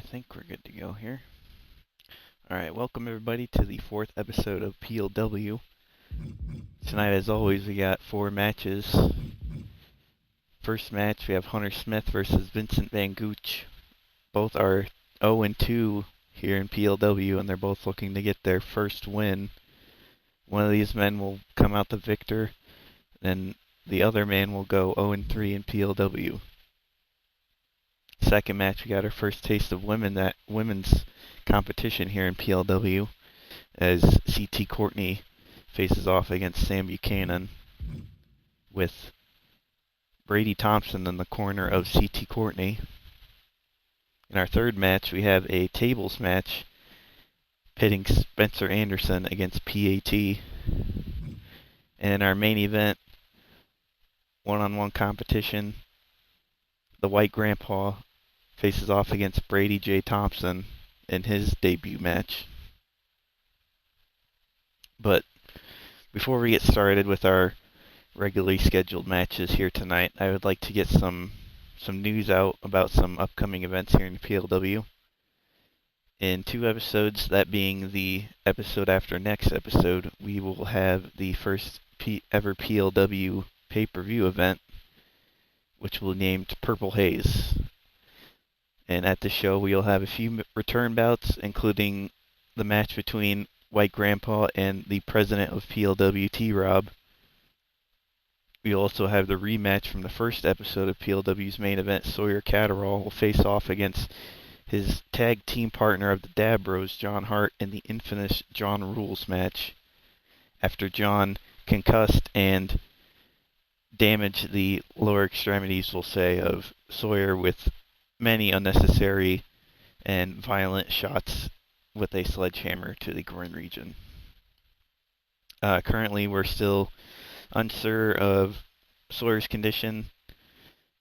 think we're good to go here. Alright, welcome everybody to the 4th episode of PLW. Tonight, as always, we got 4 matches. First match, we have Hunter Smith versus Vincent Van Gooch. Both are 0-2 here in PLW, and they're both looking to get their first win. One of these men will come out the victor, and the other man will go 0-3 in PLW. Second match, we got our first taste of women's competition here in PLW as CT Courtney faces off against Sam Buchanan with Brady Thompson in the corner of CT Courtney. In our third match, we have a tables match pitting Spencer Anderson against PAT. And in our main event, one-on-one competition, the White Grandpa faces off against Brady J. Thompson in his debut match. But before we get started with our regularly scheduled matches here tonight, I would like to get some news out about some upcoming events here in PLW. In 2 episodes, that being the episode after next episode, we will have the first ever PLW pay-per-view event, which will be named Purple Haze. And at the show, we'll have a few return bouts, including the match between White Grandpa and the president of PLW, T-Rob. We'll also have the rematch from the first episode of PLW's main event. Sawyer Catterall will face off against his tag team partner of the Dab Bros, Jon Hart, in the infamous Jon Rules match, after Jon concussed and damaged the lower extremities, we'll say, of Sawyer with many unnecessary and violent shots with a sledgehammer to the groin region. Currently, we're still unsure of Sawyer's condition,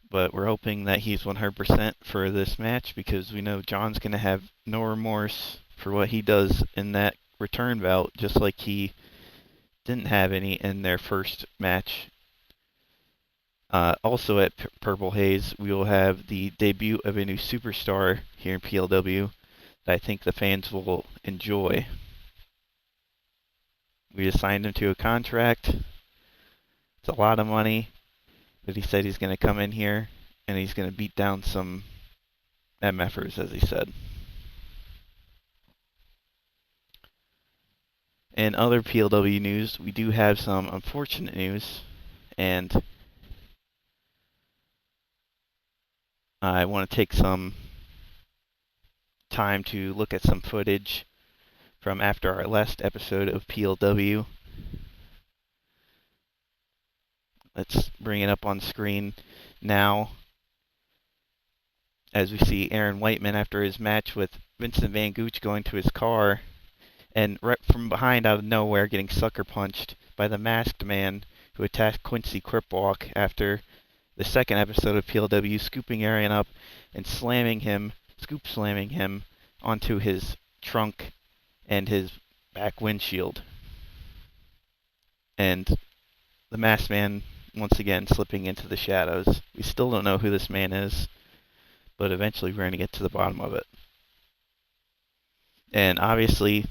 but we're hoping that he's 100% for this match, because we know Jon's going to have no remorse for what he does in that return bout, just like he didn't have any in their first match. Also at Purple Haze, we will have the debut of a new superstar here in PLW that I think the fans will enjoy. We just signed him to a contract. It's a lot of money, but he said he's going to come in here and he's going to beat down some MFers, as he said. In other PLW news, we do have some unfortunate news, and I want to take some time to look at some footage from after our last episode of PLW. Let's bring it up on screen now, as we see Aaron Whiteman after his match with Vincent Van Gooch going to his car, and right from behind, out of nowhere, getting sucker punched by the masked man who attacked Quincy Cripwalk after the second episode of PLW, scooping Aaron up and scoop slamming him onto his trunk and his back windshield. And the masked man once again slipping into the shadows. We still don't know who this man is, but eventually we're going to get to the bottom of it. And obviously,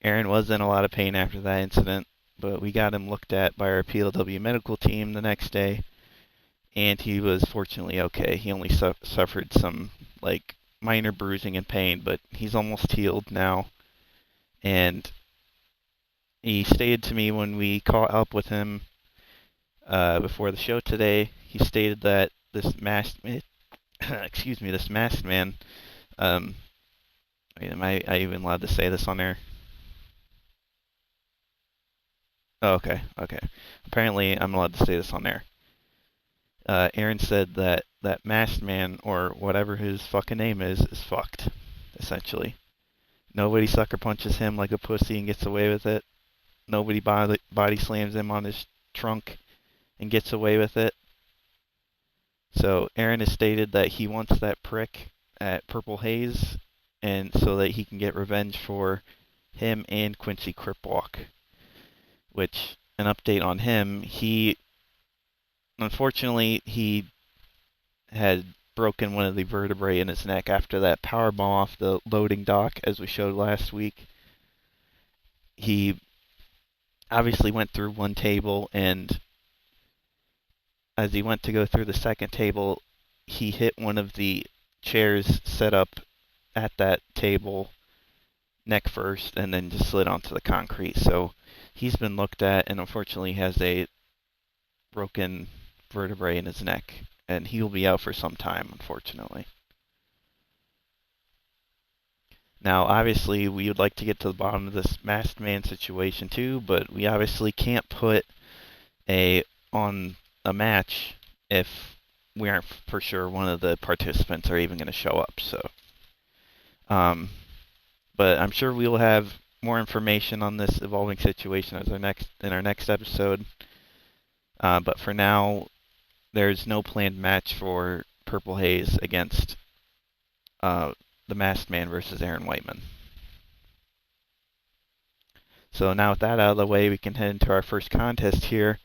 Aaron was in a lot of pain after that incident, but we got him looked at by our PLW medical team the next day, and he was fortunately okay. He only suffered some minor bruising and pain, but he's almost healed now. And he stated to me when we caught up with him before the show today, he stated that this masked man, am I even allowed to say this on air? Oh, okay. Apparently I'm allowed to say this on air. Aaron said that masked man, or whatever his fucking name is fucked, essentially. Nobody sucker punches him like a pussy and gets away with it. Nobody body slams him on his trunk and gets away with it. So Aaron has stated that he wants that prick at Purple Haze, and so that he can get revenge for him and Quincy Cripwalk. Which, an update on him, unfortunately, he had broken one of the vertebrae in his neck after that powerbomb off the loading dock, as we showed last week. He obviously went through one table, and as he went to go through the second table, he hit one of the chairs set up at that table neck first and then just slid onto the concrete. So he's been looked at and unfortunately has a broken vertebrae in his neck, and he will be out for some time, unfortunately. Now, obviously, we would like to get to the bottom of this masked man situation too, but we obviously can't put on a match if we aren't for sure one of the participants are even going to show up. So, but I'm sure we will have more information on this evolving situation as in our next episode. But for now, there's no planned match for Purple Haze against the Masked Man versus Aaron Whiteman. So now with that out of the way, we can head into our first contest here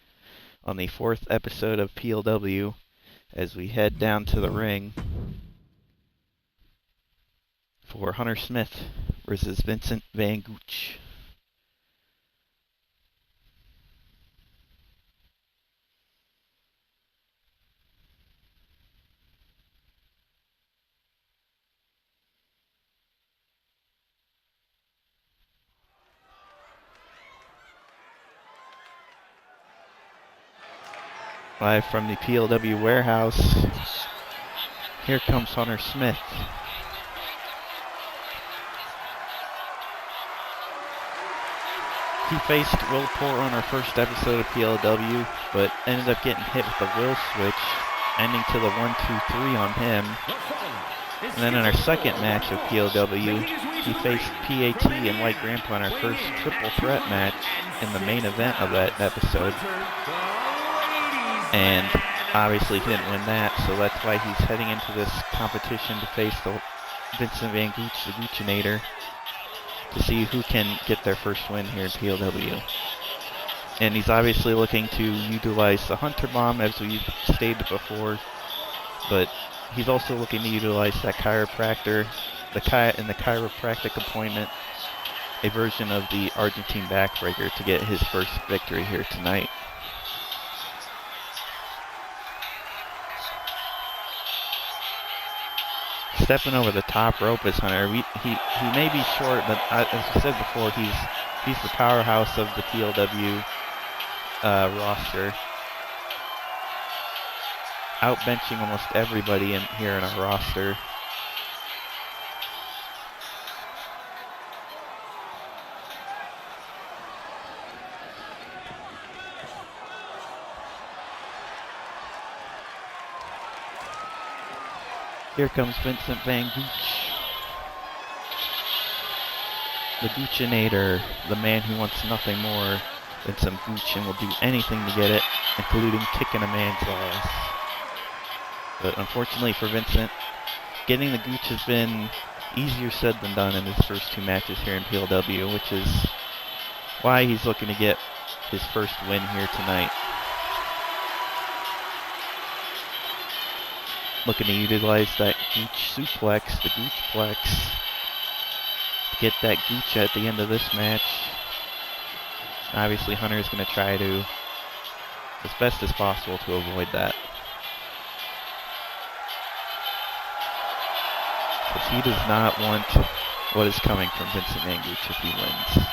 on the 4th episode of PLW as we head down to the ring for Hunter Smith versus Vincent Van Gooch. Live from the PLW warehouse, here comes Hunter Smith. He faced Will Poor on our first episode of PLW, but ended up getting hit with the Will switch, ending to the 1-2-3 on him. And then in our second match of PLW, he faced PAT and White Grandpa in our first triple threat match in the main event of that episode. And obviously he didn't win that, so that's why he's heading into this competition to face the Vincent Van Gooch, the Goochinator, to see who can get their first win here in PLW. And he's obviously looking to utilize the Hunter Bomb, as we stated before, but he's also looking to utilize that chiropractor, in the chiropractic appointment, a version of the Argentine backbreaker to get his first victory here tonight. Stepping over the top rope is Hunter. He may be short, but as I said before, he's the powerhouse of the PLW roster, outbenching almost everybody here in our roster. Here comes Vincent Van Gooch, the Goochinator, the man who wants nothing more than some Gooch and will do anything to get it, including kicking a man's ass. But unfortunately for Vincent, getting the Gooch has been easier said than done in his first two matches here in PLW, which is why he's looking to get his first win here tonight. Looking to utilize that Gooch suplex, the Goochplex, to get that Gooch at the end of this match. Obviously, Hunter is going to try to, as best as possible, to avoid that. Because he does not want what is coming from Vincent Van Gooch if he wins.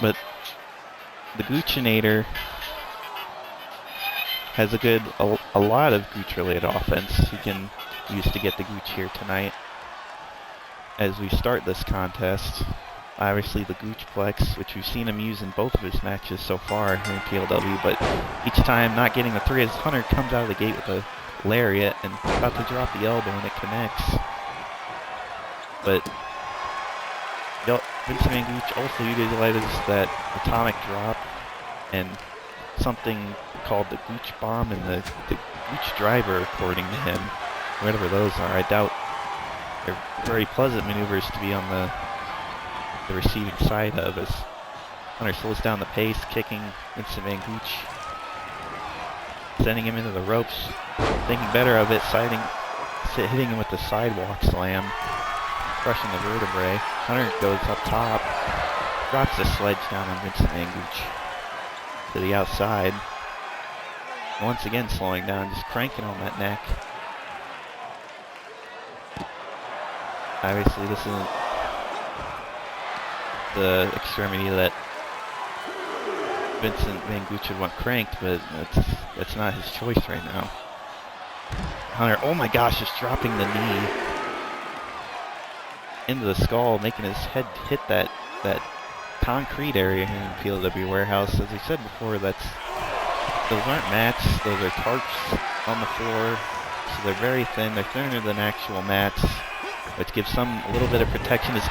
But the Goochinator has a lot of Gooch-related offense he can use to get the Gooch here tonight. As we start this contest, obviously the Goochplex, which we've seen him use in both of his matches so far here in PLW, but each time not getting the three as Hunter comes out of the gate with a lariat and about to drop the elbow and it connects. But Vincent Van Gooch also utilizes that atomic drop and something called the Gooch Bomb and the Gooch Driver, according to him. Whatever those are, I doubt they're very pleasant maneuvers to be on the receiving side of, as Hunter slows down the pace, kicking Vincent Van Gooch, sending him into the ropes, thinking better of it, hitting him with the sidewalk slam, crushing the vertebrae. Hunter goes up top, drops the sledge down on Vincent Van Gooch to the outside. Once again slowing down, just cranking on that neck. Obviously this isn't the extremity that Vincent Van Gooch would want cranked, but that's not his choice right now. Hunter, oh my gosh, just dropping the knee into the skull, making his head hit that concrete area here in PLW Warehouse. As I said before, those aren't mats, those are tarps on the floor. So they're very thin, they're thinner than actual mats, which gives some a little bit of protection as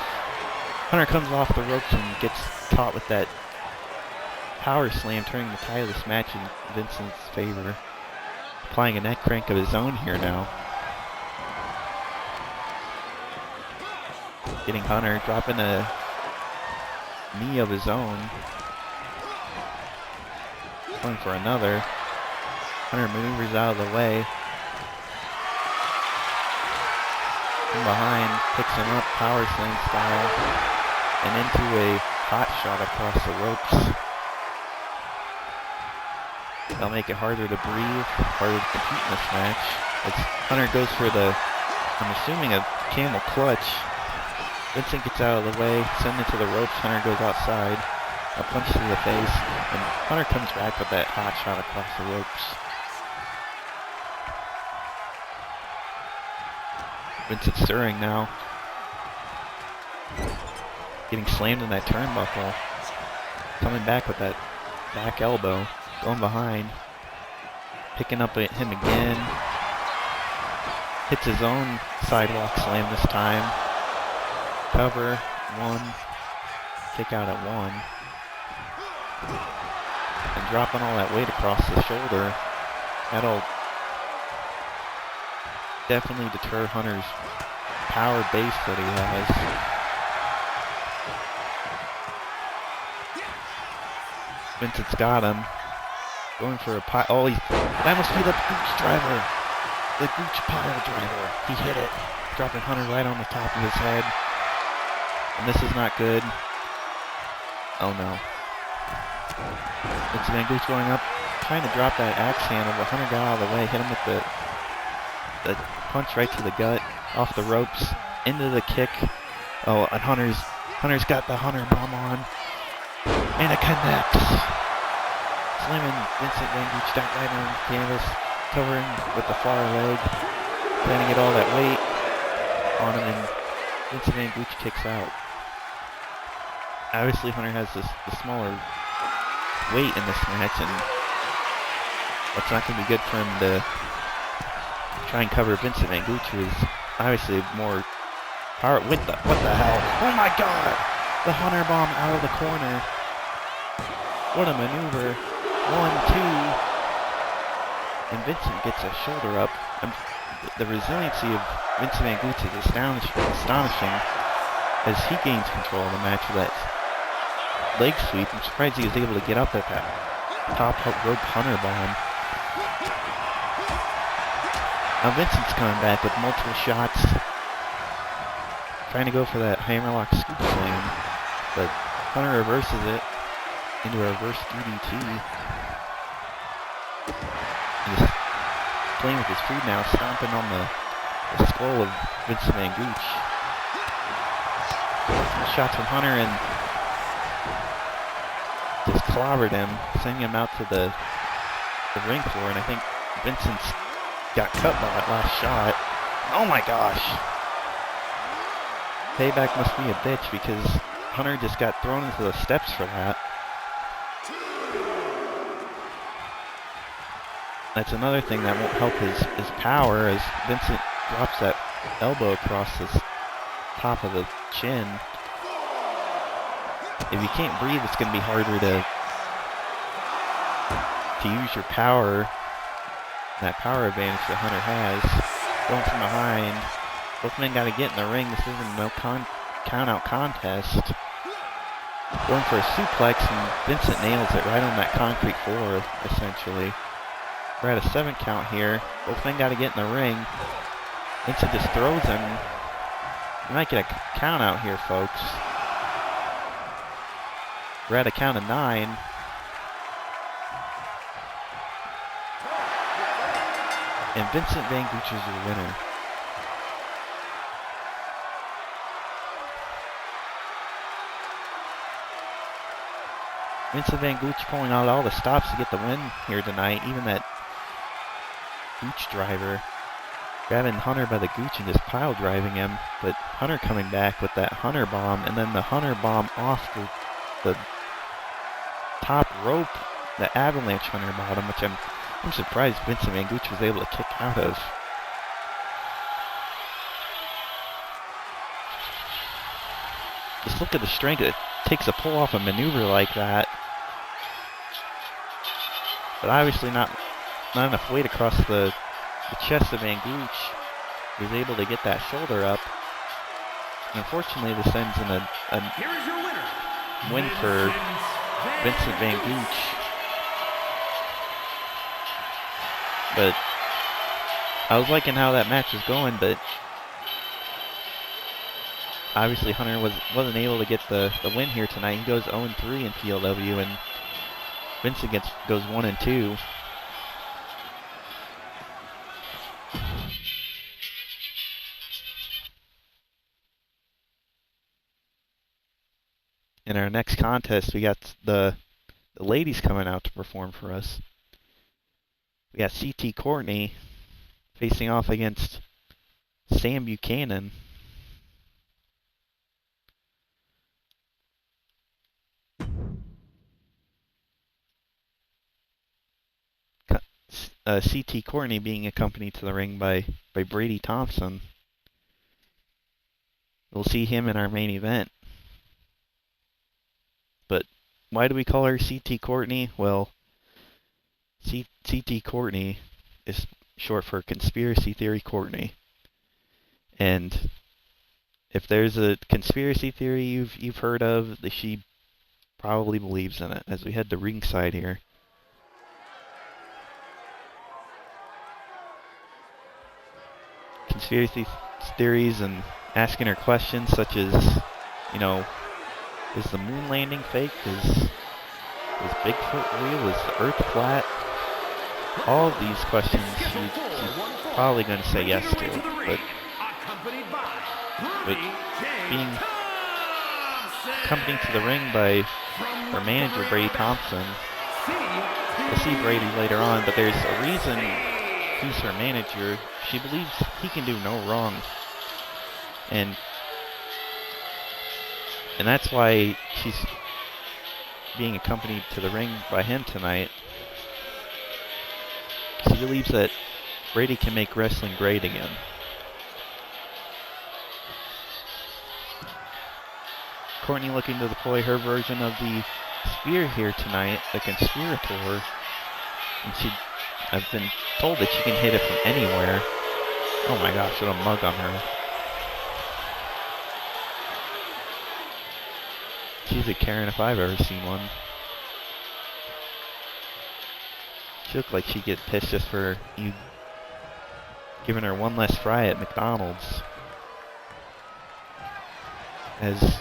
Hunter comes off the ropes and gets caught with that power slam, turning the tide of this match in Vincent's favor. Applying a neck crank of his own here now. Getting Hunter, dropping a knee of his own. Going for another. Hunter maneuvers out of the way. From behind, picks him up, power slam style, and into a hot shot across the ropes. That'll make it harder to breathe, harder to compete in this match. As Hunter goes for I'm assuming a camel clutch. Vincent gets out of the way, sends it to the ropes, Hunter goes outside. A punch to the face, and Hunter comes back with that hot shot across the ropes. Vincent stirring now. Getting slammed in that turnbuckle. Coming back with that back elbow. Going behind. Picking up at him again. Hits his own sidewalk slam this time. Cover, one. Kick out at one. And dropping all that weight across the shoulder. That'll definitely deter Hunter's power base that he has. Vincent's got him. Going for a pile. Oh, that must be the Gooch driver. The Gooch pile driver. He hit it. Dropping Hunter right on the top of his head. And this is not good. Oh no. Vincent Van Gooch going up, trying to drop that axe handle, but Hunter got out of the way, hit him with the punch right to the gut, off the ropes, into the kick. Oh, and Hunter's got the Hunter bomb on, and it connects. Slamming Vincent Van Gooch down right on the canvas, covering with the far leg, trying to get all that weight on him, and Vincent Van Gooch kicks out. Obviously, Hunter has the smaller weight in this match, and that's not going to be good for him to try and cover Vincent Van Gooch, who is obviously more power. What the hell? Oh my god! The Hunter bomb out of the corner. What a maneuver. 1, 2. And Vincent gets a shoulder up. The resiliency of Vincent Van Gooch is astonishing as he gains control of the match with that leg sweep. I'm surprised he was able to get up at that top rope Hunter bomb. Now Vincent's coming back with multiple shots, trying to go for that hammerlock scoop slam, but Hunter reverses it into a reverse DDT. He's playing with his feet now, stomping on the skull of Vincent Van Gooch. Shots from Hunter and just clobbered him, sending him out to the ring floor, and I think Vincent's got cut by that last shot. Oh my gosh! Payback must be a bitch because Hunter just got thrown into the steps for that. That's another thing that won't help his power as Vincent drops that elbow across his top of the chin. If you can't breathe, it's going to be harder to use your power, that power advantage that Hunter has. Going from behind. Both men got to get in the ring. This isn't no count-out contest. Going for a suplex, and Vincent nails it right on that concrete floor, essentially. We're at a 7 count here. Both men got to get in the ring. Vincent just throws him. We might get a count out here, folks. We're at a count of 9. And Vincent Van Gooch is your winner. Vincent Van Gooch pulling out all the stops to get the win here tonight. Even that Gooch driver grabbing Hunter by the Gooch and just pile driving him. But Hunter coming back with that Hunter bomb, and then the Hunter bomb off the top rope, the avalanche Hunter bottom, which I'm surprised Vincent Van Gooch was able to kick out of. Just look at the strength it takes to pull off a maneuver like that. But obviously not enough weight across the chest of Van Gooch. He was able to get that shoulder up. And unfortunately, this ends in a win for Vincent Van Gooch. But I was liking how that match was going, but obviously Hunter wasn't able to get the win here tonight. He goes 0-3 in PLW, and Vincent goes 1-2. In our next contest, we got the ladies coming out to perform for us. We got CT Courtney facing off against Sam Buchanan. CT Courtney being accompanied to the ring by Brady Thompson. We'll see him in our main event. But why do we call her CT Courtney? Well, CT Courtney is short for Conspiracy Theory Courtney. And if there's a conspiracy theory you've heard of, she probably believes in it. As we head to ringside here. Conspiracy theories and asking her questions such as, is the moon landing fake? Is Bigfoot real? Is the Earth flat? All of these questions she's probably going to say yes to. But being accompanied to the ring by her manager, Brady Thompson. We'll see Brady later on, but there's a reason he's her manager. She believes he can do no wrong. And that's why she's being accompanied to the ring by him tonight. She believes that Brady can make wrestling great again. Courtney looking to deploy her version of the spear here tonight, the Conspirator. And I've been told that she can hit it from anywhere. Oh my gosh, what a mug on her. She's a Karen if I've ever seen one. She looked like she'd get pissed just for you giving her one less fry at McDonald's. As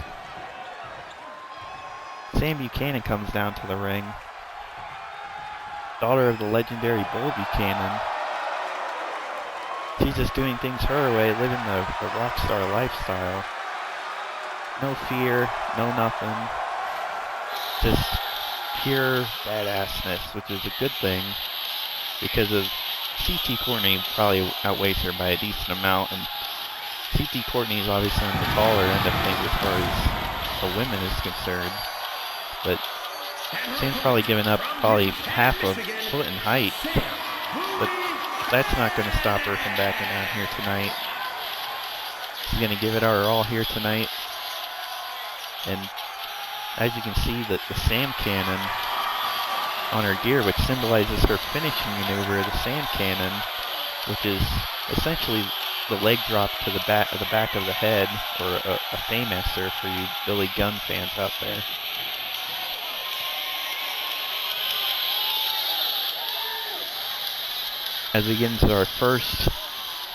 Sam Buchanan comes down to the ring. Daughter of the legendary Bull Buchanan. She's just doing things her way, living the rock star lifestyle. No fear, no nothing. Just pure badassness, which is a good thing because of CT Courtney probably outweighs her by a decent amount, and CT Courtney is obviously on the taller end of things as far as the women is concerned. But Sam's probably given up half a foot in height. But that's not going to stop her from backing down here tonight. She's going to give it our all here tonight. And as you can see, the Sam Cannon on her gear, which symbolizes her finishing maneuver, the Sam Cannon, which is essentially the leg drop to the back of the head, or a Fameasser for you Billy Gunn fans out there. as we get into our first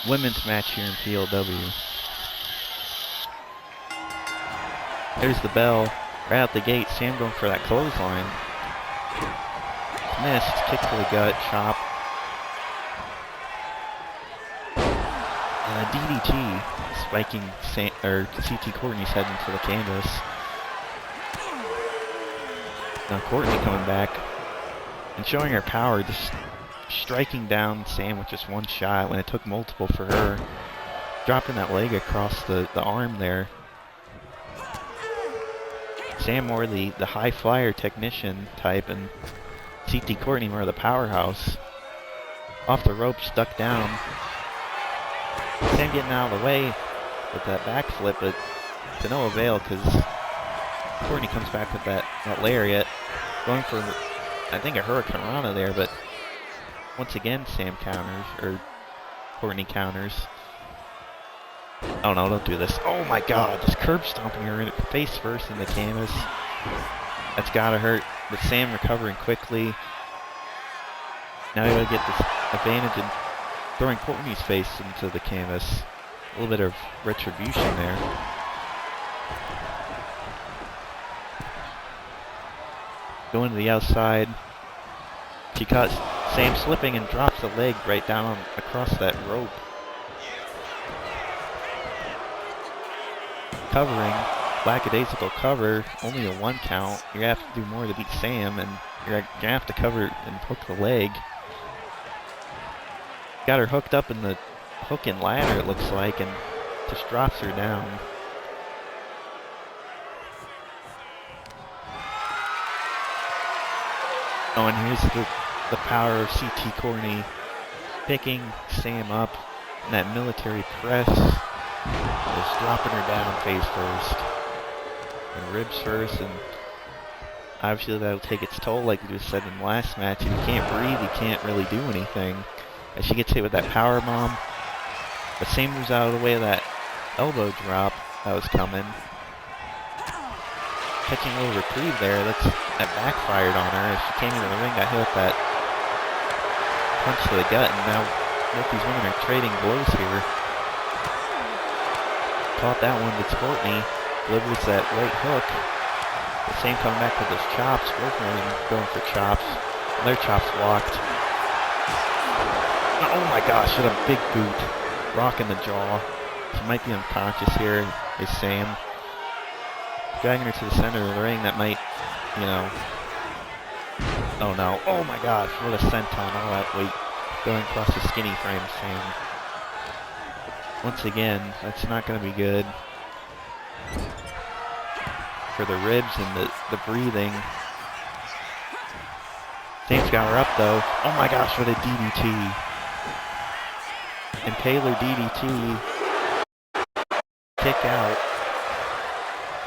women's match here in PLW. There's the bell right out the gate. Sam going for that clothesline. Missed. Kick to the gut. Chop. And a DDT. Spiking CT Courtney's head into the canvas. Now Courtney coming back and showing her power, just striking down Sam with just one shot when it took multiple for her. Dropping that leg across the arm there. Sam more the high flyer technician type, and CT Courtney more the powerhouse. Off the rope, stuck down. Sam getting out of the way with that backflip, but to no avail because Courtney comes back with that lariat. Going for, I think, a Hurricane Rana there, but once again Sam counters, or Courtney counters. Oh no, don't do this. Oh my god, just curb stomping her face first in the canvas. That's gotta hurt, but Sam recovering quickly. Now we gotta get this advantage in throwing Courtney's face into the canvas. A little bit of retribution there. Going to the outside. She caught Sam slipping and drops the leg right down across that rope. Covering, lackadaisical cover, only a 1 count. You're going to have to do more to beat Sam, and you're going to have to cover and hook the leg. Got her hooked up in the hook and ladder, it looks like, and just drops her down. Oh, and here's the power of CT Courtney picking Sam up in that military press. Just dropping her down face first and ribs first, and obviously that'll take its toll, like you just said in the last match. If you can't breathe, you can't really do anything. As she gets hit with that power bomb, but Sam moves out of the way of that elbow drop that was coming. Catching a little reprieve there. That backfired on her as she came into the ring, got hit with that punch to the gut, and now both these women are trading blows here. Caught that one, it's Courtney. Delivers that right hook. The Sam coming back with those chops. Both women going for chops. And their chops blocked. Oh my gosh, what a big boot. Rocking the jaw. She might be unconscious here, is Sam. Dragging her to the center of the ring, that might, you know. Oh no, oh my gosh, what a senton, all that weight going across the skinny frame of Sam. Once again, that's not going to be good for the ribs and the breathing. Sam's got her up though. Oh my gosh, what a DDT. Impaler DDT. Kick out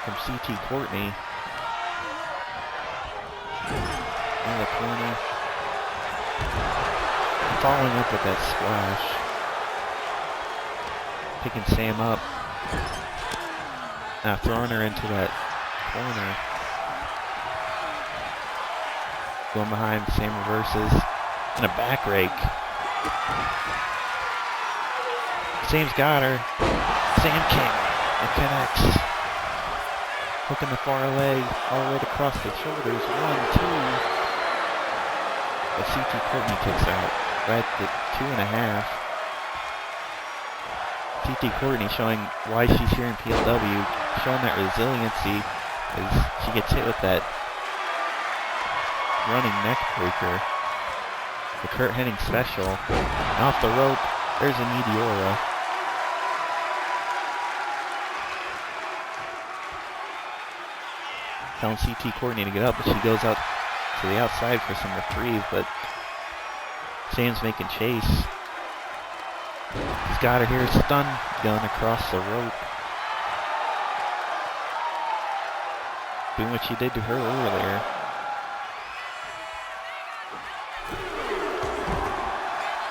from CT Courtney. In the corner. Following up with that splash. Picking Sam up. Now throwing her into that corner. Going behind, Sam reverses. And a back rake. Sam's got her. Sam King. It connects. Hooking the far leg all the way across the shoulders. 1, 2. The CT Courtney kicks out. Right at the 2.5. CT Courtney showing why she's here in PLW, showing that resiliency as she gets hit with that running neck breaker. The Kurt Hennig special. And off the rope, there's a Meteora. Telling CT Courtney to get up, but she goes out to the outside for some reprieve, but Sam's making chase. He's got her here, stun gun across the rope. Doing what she did to her earlier.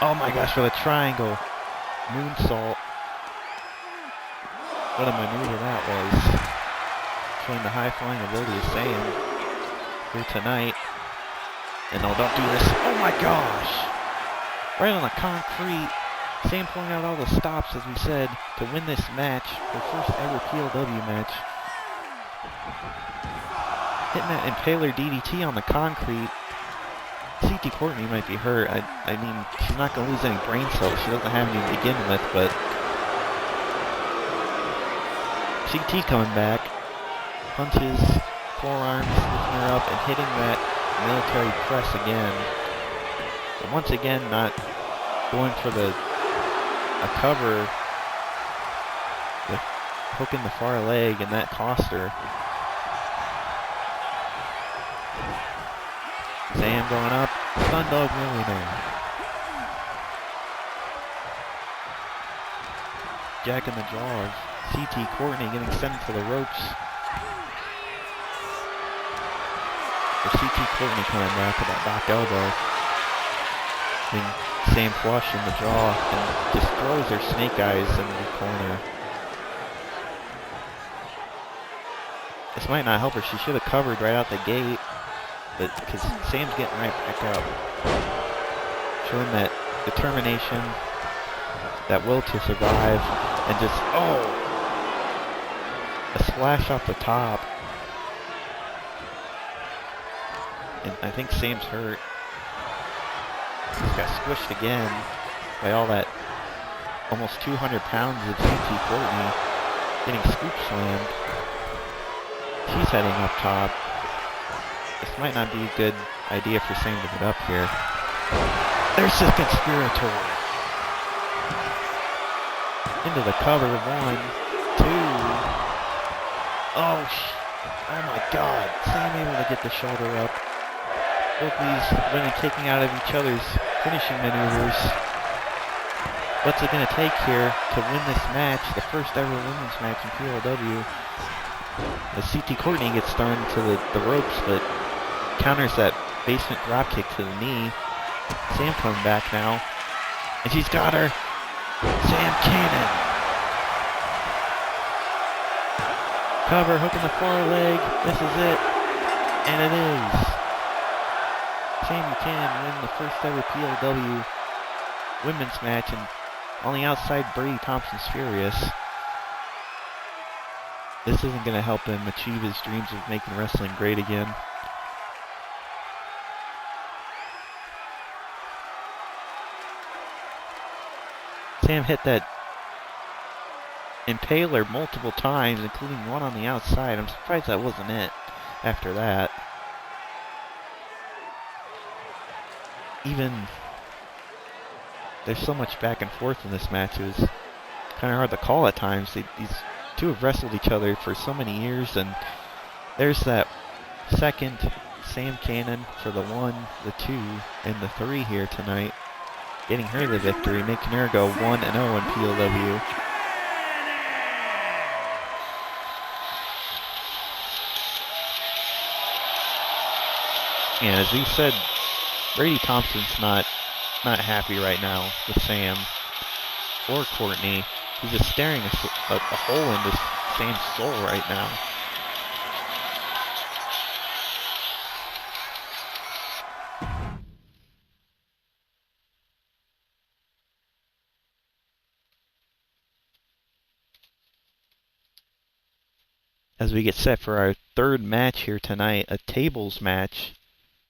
Oh my gosh, for the triangle. Moonsault. What a maneuver that was. Showing the high flying ability of Sam here tonight. And no, don't do this. Oh my gosh. right on the concrete. Sam pulling out all the stops, as we said, to win this match, her first ever PLW match. Hitting that impaler DDT on the concrete. CT Courtney might be hurt. I mean, she's not going to lose any brain cells. She doesn't have any to begin with, but CT coming back. Punches, forearms, lifting her up and hitting that military press again. But once again, not going for a cover with hooking the far leg, and that cost her. Sam going up, Stun Dog Millionaire. Jack in the jaws. CT Courtney getting sent to the ropes. For CT Courtney coming back with that back elbow. And Sam flush in the jaw and just throws her snake eyes into the corner. This might not help her. She should have covered right out the gate. But because Sam's getting right back up. Showing that determination, that will to survive, and just, a splash off the top. And I think Sam's hurt. He's got squished again by all that almost 200 pounds of CT Courtney getting scoop slammed. She's heading up top. This might not be a good idea for Sam to get up here. There's the conspirator. Into the cover. 1, 2. Oh my God. Sam able to get the shoulder up. Both these women kicking out of each other's finishing maneuvers. What's it going to take here to win this match? The first ever women's match in PLW. The CT Courtney gets thrown to the ropes, but counters that basement drop kick to the knee. Sam coming back now. And she's got her. Sam Cannon. Cover, hooking the far leg. This is it. And it is. Sam Cannon win the first ever PLW women's match. And on the outside, Brady Thompson's furious. This isn't going to help him achieve his dreams of making wrestling great again. Sam hit that impaler multiple times, including one on the outside. I'm surprised that wasn't it after that. Even, there's so much back and forth in this match. It was kind of hard to call at times. These two have wrestled each other for so many years, and there's that second Sam Cannon for the 1, the 2, and the 3 here tonight. Getting her the victory, making her go 1-0 in PLW. And as we said, Brady Thompson's not happy right now with Sam or Courtney. He's just staring a hole into Sam's soul right now. As we get set for our third match here tonight, a tables match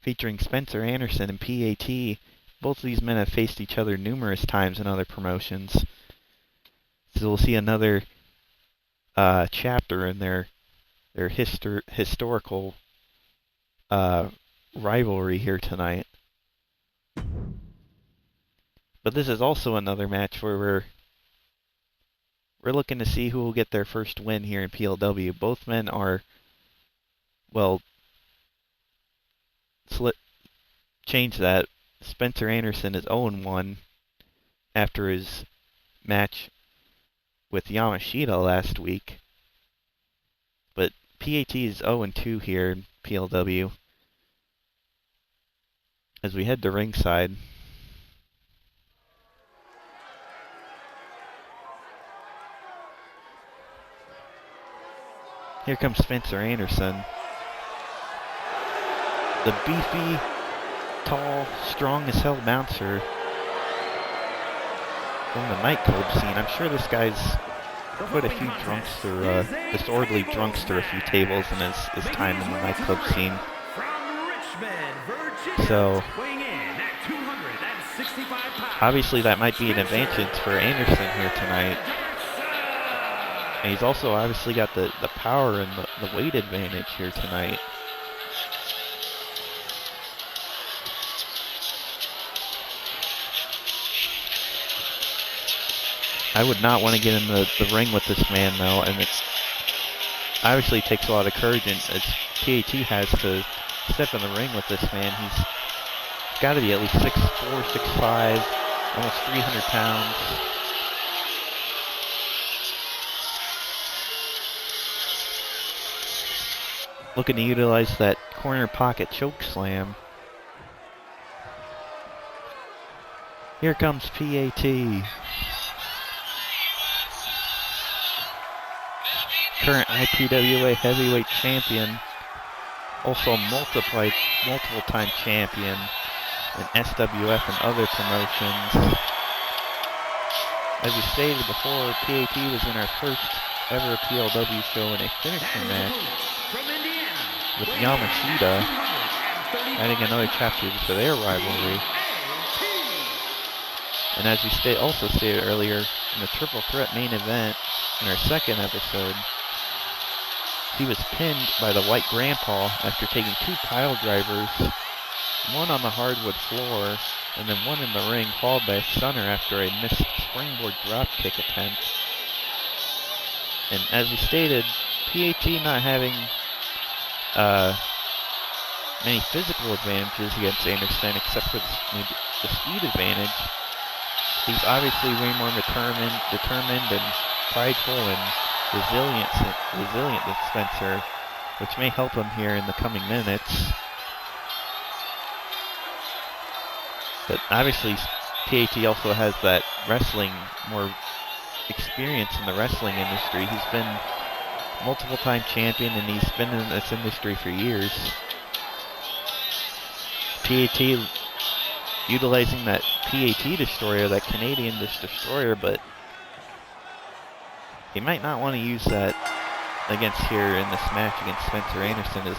featuring Spencer Anderson and PAT. Both of these men have faced each other numerous times in other promotions. So we'll see another chapter in their historical rivalry here tonight. But this is also another match where we're looking to see who will get their first win here in PLW. Both men are, well, change that. Spencer Anderson is 0-1 after his match with Yamashita last week. But PAT is 0-2 here in PLW. As we head to ringside. Here comes Spencer Anderson. The beefy, tall, strong as hell bouncer from the nightclub scene. I'm sure this guy's put a few disorderly drunks through a few tables in his time in the nightclub scene. So, obviously that might be an advantage for Anderson here tonight. And he's also obviously got the power and the weight advantage here tonight. I would not want to get in the ring with this man, though, and it obviously takes a lot of courage, and as PAT has to step in the ring with this man. He's got to be at least 6'4", 6'5", almost 300 pounds. Looking to utilize that corner pocket choke slam. Here comes PAT. Current IPWA heavyweight champion. Also multiple time champion in SWF and other promotions. As we stated before, PAT was in our first ever PLW show in a finisher match with Yamashita, adding another chapter to their rivalry. And as we also stated earlier, in the triple threat main event in our second episode, he was pinned by the White Grandpa after taking 2 pile drivers, one on the hardwood floor, and then one in the ring, followed by a stunner after a missed springboard dropkick attempt. And as we stated, PAT not having many physical advantages against Anderson except for the speed advantage. He's obviously way more determined and prideful and resilient than Spencer, which may help him here in the coming minutes. But obviously PAT also has that more experience in the wrestling industry. He's been multiple time champion and he's been in this industry for years. PAT utilizing that PAT destroyer, that Canadian destroyer, but he might not want to use that here in this match against Spencer Anderson, as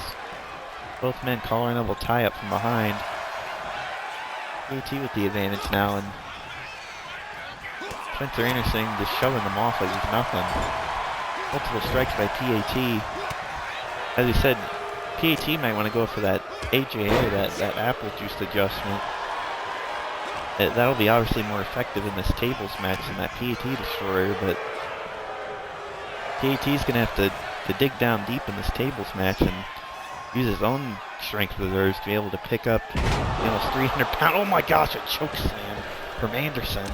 both men collar and elbow tie up from behind. PAT with the advantage now, and Spencer Anderson just shoving them off like it's nothing. Multiple strikes by PAT. As we said, PAT might want to go for that AJA, that apple juice adjustment. That'll be obviously more effective in this tables match than that PAT destroyer, but PAT's going to have to dig down deep in this tables match and use his own strength reserves to be able to pick up almost 300 pounds. Oh my gosh, a choke slam from Anderson.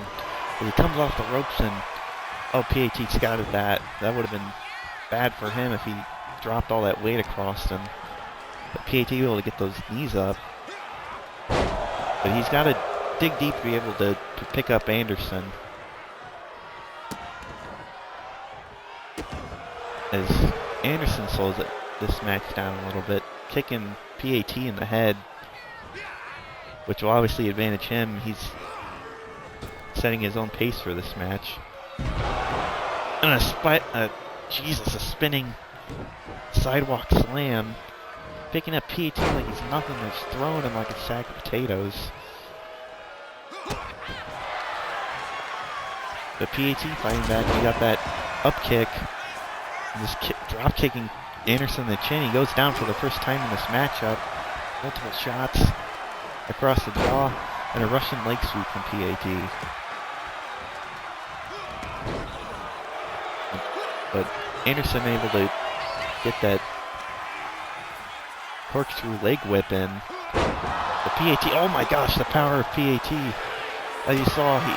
But he comes off the ropes and, oh, PAT scouted that. That would have been bad for him if he dropped all that weight across him. But PAT able to get those knees up. But he's got to dig deep to be able to pick up Anderson. As Anderson slows this match down a little bit, kicking PAT in the head, which will obviously advantage him. He's setting his own pace for this match. And a spinning sidewalk slam, picking up PAT like he's nothing, just throwing him like a sack of potatoes. But PAT fighting back. He got that up kick. Just drop kicking Anderson in the chin. He goes down for the first time in this matchup. Multiple shots across the jaw and a Russian leg sweep from PAT. But Anderson able to get that corkscrew leg whip in. The PAT, oh my gosh, the power of PAT. As you saw, he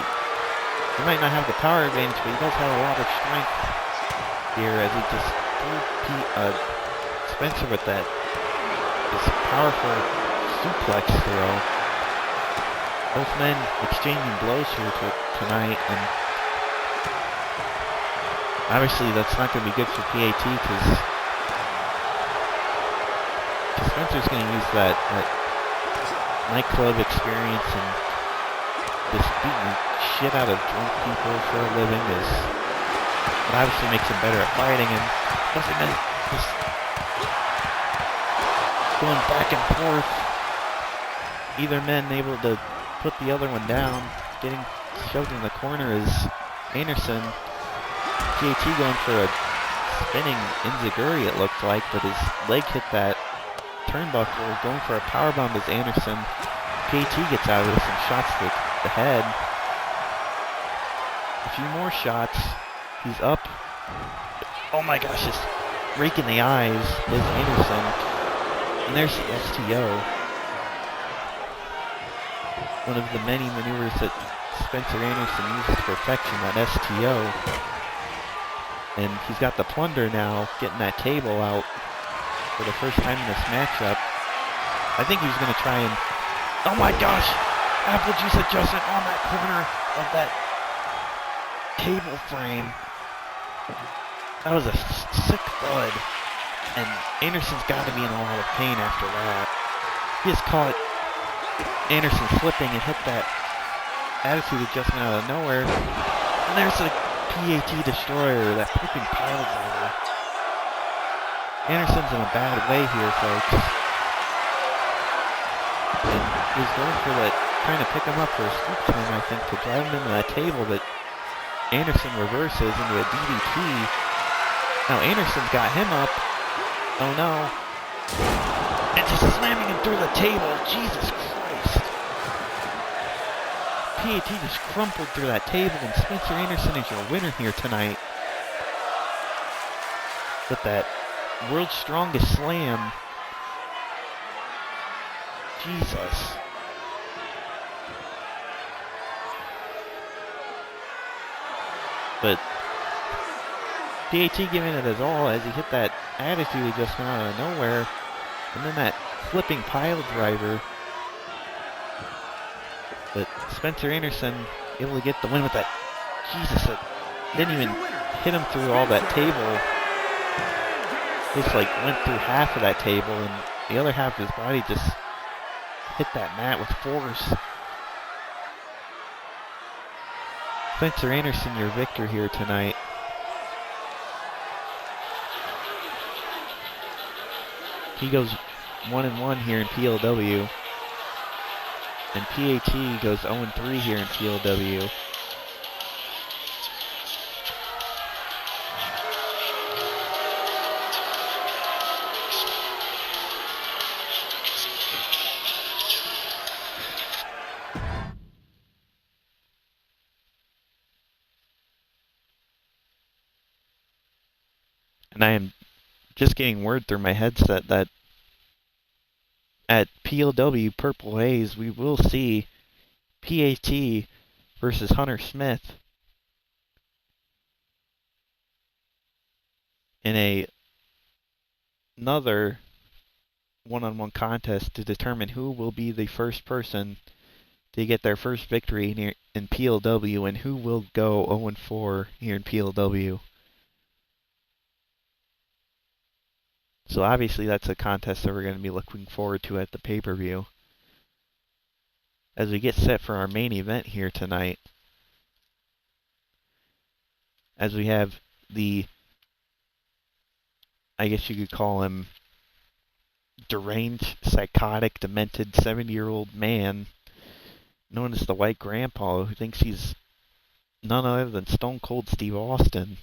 might not have the power advantage, but he does have a lot of strength here as he just threw Spencer with this powerful suplex throw. Both men exchanging blows here tonight, and obviously that's not going to be good for PAT because Spencer's going to use that nightclub experience and just beating the shit out of drunk people for a living is what obviously makes him better at fighting, and doesn't just going back and forth. Either men able to put the other one down. Getting shoved in the corner is Anderson. PAT going for a spinning enziguri, it looked like, but his leg hit that turnbuckle. Going for a powerbomb is Anderson. PAT gets out of it with some shots to the head. A few more shots. He's up. Oh my gosh, just raking the eyes is Anderson. And there's the STO. One of the many maneuvers that Spencer Anderson uses to perfection, that STO. And he's got the plunder now, getting that table out for the first time in this matchup. I think he was going to try and... Oh my gosh! Apple juice adjustment on that corner of that table frame. That was a sick thud. And Anderson's got to be in a lot of pain after that. He just caught Anderson slipping and hit that attitude adjustment out of nowhere. And there's a PAT destroyer, that flipping pile driver. Anderson's in a bad way here, folks. And he's going for that, trying to pick him up for a scoop time, I think, to drive him into that table, but Anderson reverses into a DDT. Now Anderson's got him up. Oh no. And just slamming him through the table. Jesus Christ. PAT just crumpled through that table, and Spencer Anderson is your winner here tonight. With that world's strongest slam. Jesus. But PAT giving it his all as he hit that attitude adjustment out of nowhere. And then that flipping pile driver. But Spencer Anderson able to get the win with that. Jesus, it didn't even hit him through all that table. Just like went through half of that table, and the other half of his body just hit that mat with force. Spencer Anderson, your victor here tonight. He goes 1-1 here in PLW. And PAT goes 0-3 here in PLW. And I am just getting word through my headset that at PLW Purple Haze, we will see PAT versus Hunter Smith in another one-on-one contest to determine who will be the first person to get their first victory in PLW and who will go 0-4 here in PLW. So obviously that's a contest that we're going to be looking forward to at the pay-per-view. As we get set for our main event here tonight. As we have the, I guess you could call him, deranged, psychotic, demented 70-year-old man known as the White Grandpa, who thinks he's none other than Stone Cold Steve Austin.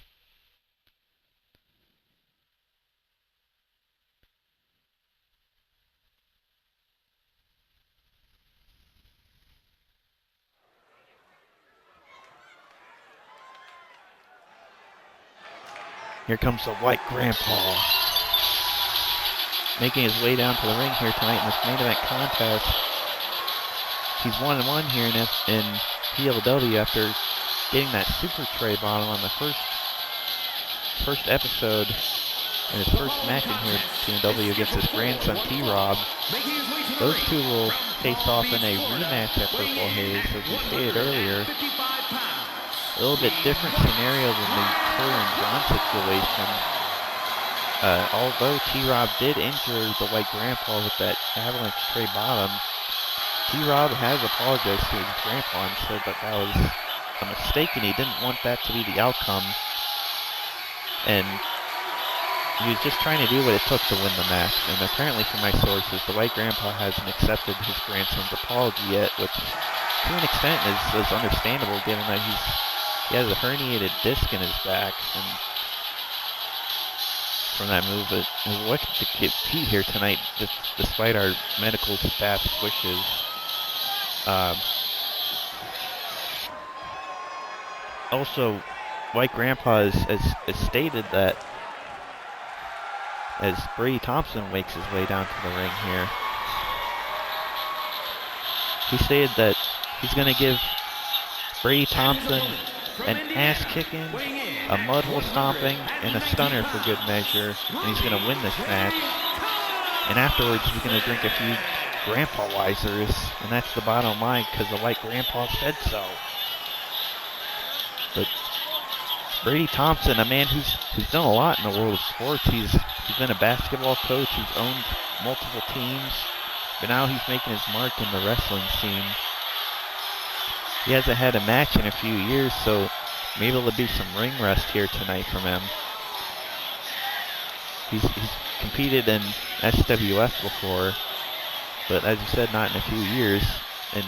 Here comes the White Grandpa, making his way down to the ring here tonight in this main event contest. He's 1-1 here in PLW after getting that super tray bottom on the first episode in his first match in here at PLW against his grandson T-Rob. Those two will face off in a rematch at Purple Haze, as we stated earlier. A little bit different scenario than the Sawyer and Jon situation. Although T-Rob did injure the White Grandpa with that avalanche tray bottom, T-Rob has apologized to his grandpa and said that that was a mistake and he didn't want that to be the outcome. And he was just trying to do what it took to win the match. And apparently from my sources, the white grandpa hasn't accepted his grandson's apology yet, which to an extent is understandable given that he has a herniated disc in his back. And from that move, but what to compete here tonight, despite our medical staff's wishes. Also, White Grandpa has stated that as Brady Thompson makes his way down to the ring here, he stated that he's going to give Brady Thompson an ass-kicking, a mud-hole stomping, and a stunner for good measure, and he's going to win this match. And afterwards, he's going to drink a few Grandpa Weisers, and that's the bottom line, because the White Grandpa said so. But Brady Thompson, a man who's done a lot in the world of sports. He's been a basketball coach, he's owned multiple teams, but now he's making his mark in the wrestling scene. He hasn't had a match in a few years, so maybe there'll be some ring rust here tonight from him. He's competed in SWF before, but as you said, not in a few years. And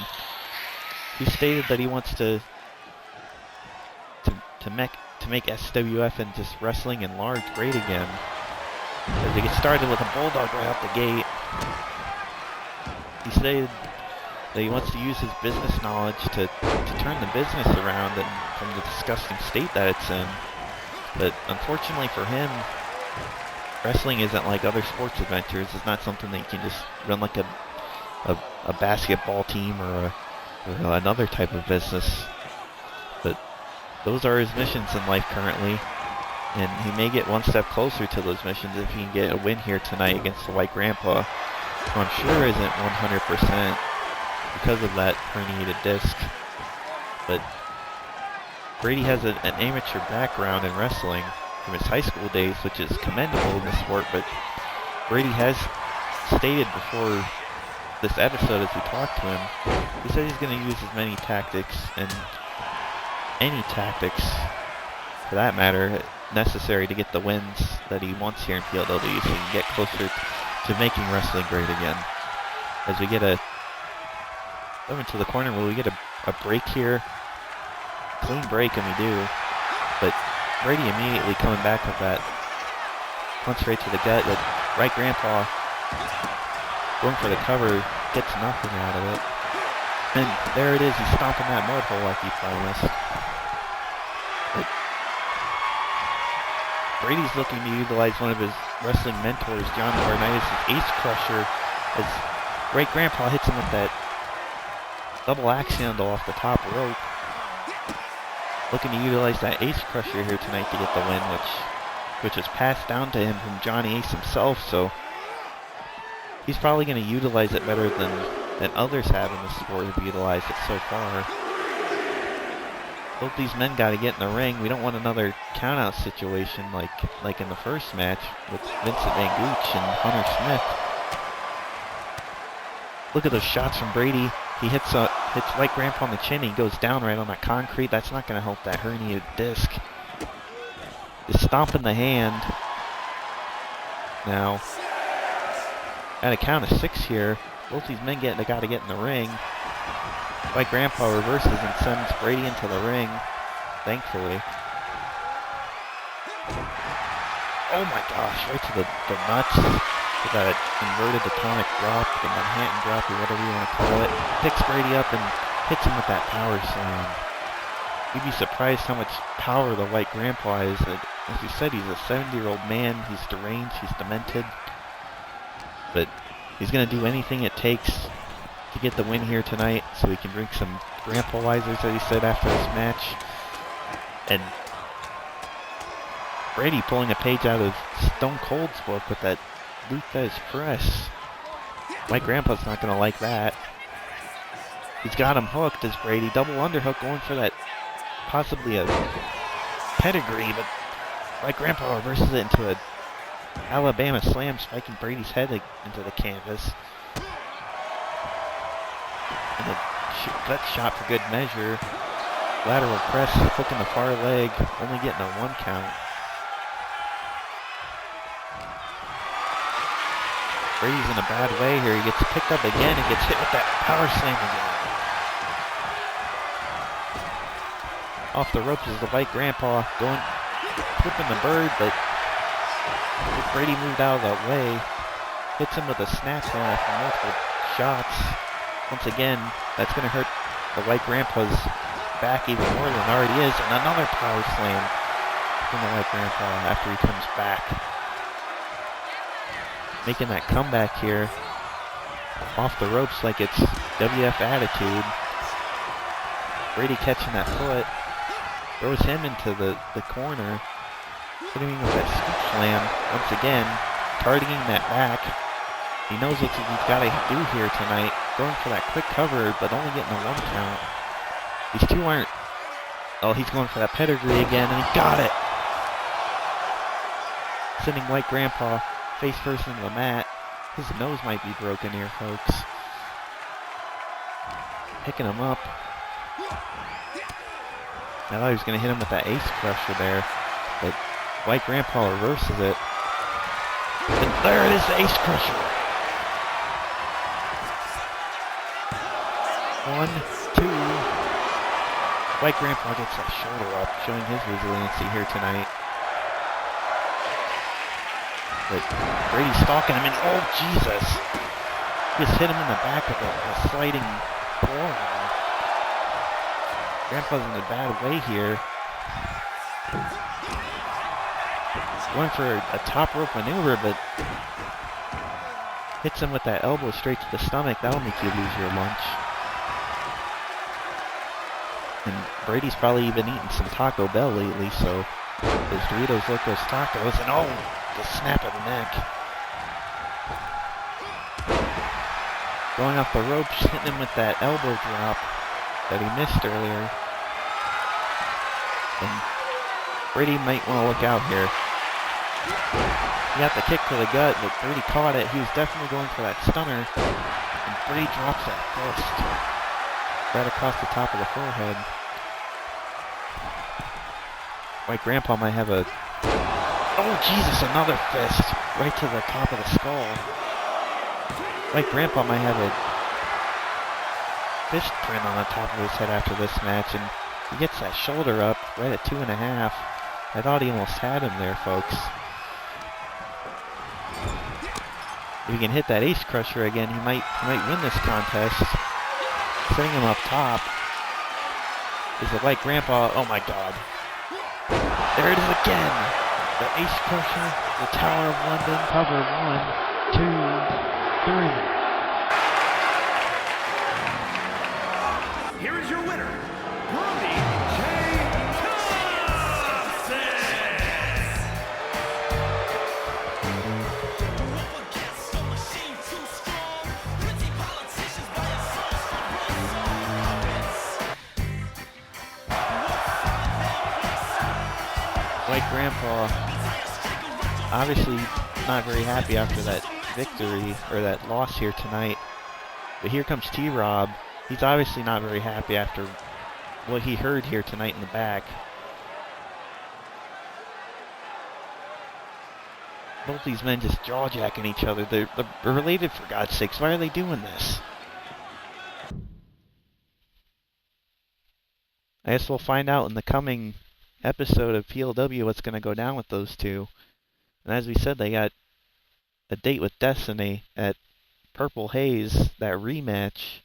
he stated that he wants to make SWF and just wrestling in large great again. As he gets started with a bulldog right out the gate. He stated that he wants to use his business knowledge to turn the business around and from the disgusting state that it's in. But unfortunately for him, wrestling isn't like other sports adventures. It's not something that you can just run like a basketball team or another type of business. But those are his missions in life currently, and he may get one step closer to those missions if he can get a win here tonight against the White Grandpa, who I'm sure isn't 100% because of that herniated disc. But Brady has an amateur background in wrestling from his high school days, which is commendable in the sport, but Brady has stated before this episode as we talked to him, he said he's going to use as many tactics and any tactics, for that matter, necessary to get the wins that he wants here in PLW so he can get closer to making wrestling great again. As we get over to the corner where we get a break here, clean break, and we do, but Brady immediately coming back with that punch right to the gut. That Right Grandpa going for the cover, gets nothing out of it. And there it is, he's stomping that mud hole like he promised. But Brady's looking to utilize one of his wrestling mentors, Jon Hart, his ace crusher, as Right Grandpa hits him with that double axe handle off the top rope. Looking to utilize that ace crusher here tonight to get the win, which was passed down to him from Johnny Ace himself, so he's probably going to utilize it better than others have in the sport have utilized it so far. Both these men got to get in the ring. We don't want another countout situation like in the first match with Vincent Van Gooch and Hunter Smith. Look at those shots from Brady. He hits White Grandpa on the chin. He goes down right on that concrete. That's not going to help that herniated disc. Just stomping the hand. Now, at a count of 6 here, both these men got to get in the ring. White Grandpa reverses and sends Brady into the ring, thankfully. Oh my gosh, right to the nuts. With that inverted atomic drop, the Manhattan drop, or whatever you want to call it. Picks Brady up and hits him with that power slam. You'd be surprised how much power the White Grandpa is. As you said, he's a 70-year-old man. He's deranged, he's demented. But he's going to do anything it takes to get the win here tonight so he can drink some Grandpa Weisers, as he said, after this match. And Brady pulling a page out of Stone Cold's book with that Luthez press. White Grandpa's not going to like that. He's got him hooked as Brady. Double underhook going for that, possibly a pedigree, but White Grandpa reverses it into a Alabama slam, spiking Brady's head into the canvas. And a gut shot for good measure. Lateral press, hook in the far leg, only getting a 1 count. Brady's in a bad way here. He gets picked up again and gets hit with that power slam again. Off the ropes is the White Grandpa going, flipping the bird, but Brady moved out of that way. Hits him with a snap there after multiple shots. Once again, that's going to hurt the White Grandpa's back even more than it already is. And another power slam from the White Grandpa after he comes back. Making that comeback here off the ropes like it's WF attitude. Brady catching that foot, throws him into the corner, hitting him with that scoop slam once again, targeting that back. He knows what he's got to do here tonight, going for that quick cover, but only getting a 1 count. These two aren't... Oh, he's going for that pedigree again, and he got it! Sending White Grandpa face first into the mat. His nose might be broken here, folks. Picking him up. I thought he was going to hit him with that ace crusher there, but White Grandpa reverses it. And there it is, the ace crusher. 1, 2. White Grandpa gets that shoulder up, showing his resiliency here tonight. But Brady's stalking him, and oh, Jesus! Just hit him in the back with a sliding forearm. Grandpa's in a bad way here. Going for a top rope maneuver, but hits him with that elbow straight to the stomach. That'll make you lose your lunch. And Brady's probably even eaten some Taco Bell lately, so those Doritos Locos Tacos, and oh, the snap of the neck. Going off the ropes, hitting him with that elbow drop that he missed earlier. And Brady might want to look out here. He got the kick to the gut, but Brady caught it. He was definitely going for that stunner. And Brady drops that fist right across the top of the forehead. White Grandpa might have a... Oh, Jesus, another fist right to the top of the skull. White Grandpa might have a fist print on the top of his head after this match, and he gets that shoulder up right at 2.5. I thought he almost had him there, folks. If he can hit that ace crusher again, he might win this contest. Setting him up top is the White Grandpa. Oh my God! There it is again. The ace crusher, the Tower of London, cover 1, 2, 3. Here is your winner, Brody J. Thompson! White Grandpa obviously not very happy after that victory, or that loss here tonight. But here comes T-Rob. He's obviously not very happy after what he heard here tonight in the back. Both these men just jaw-jacking each other. They're related, for God's sakes. Why are they doing this? I guess we'll find out in the coming episode of PLW what's going to go down with those two. And as we said, they got a date with Destiny at Purple Haze, that rematch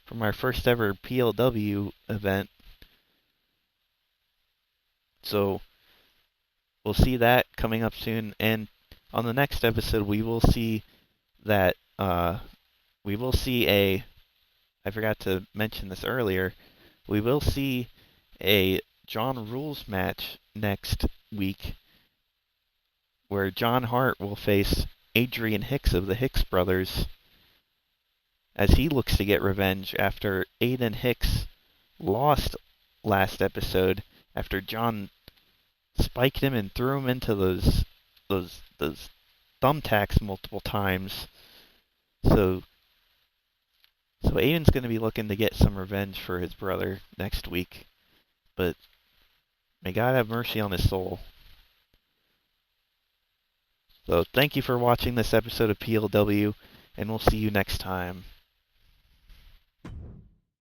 from our first ever PLW event. So we'll see that coming up soon, and on the next episode we will see that I forgot to mention this earlier, we will see a John Rules match next week where Jon Hart will face Adrian Hicks of the Hicks brothers as he looks to get revenge after Aiden Hicks lost last episode after John spiked him and threw him into those thumbtacks multiple times. So So Aiden's going to be looking to get some revenge for his brother next week, but may God have mercy on his soul. So thank you for watching this episode of PLW, and we'll see you next time.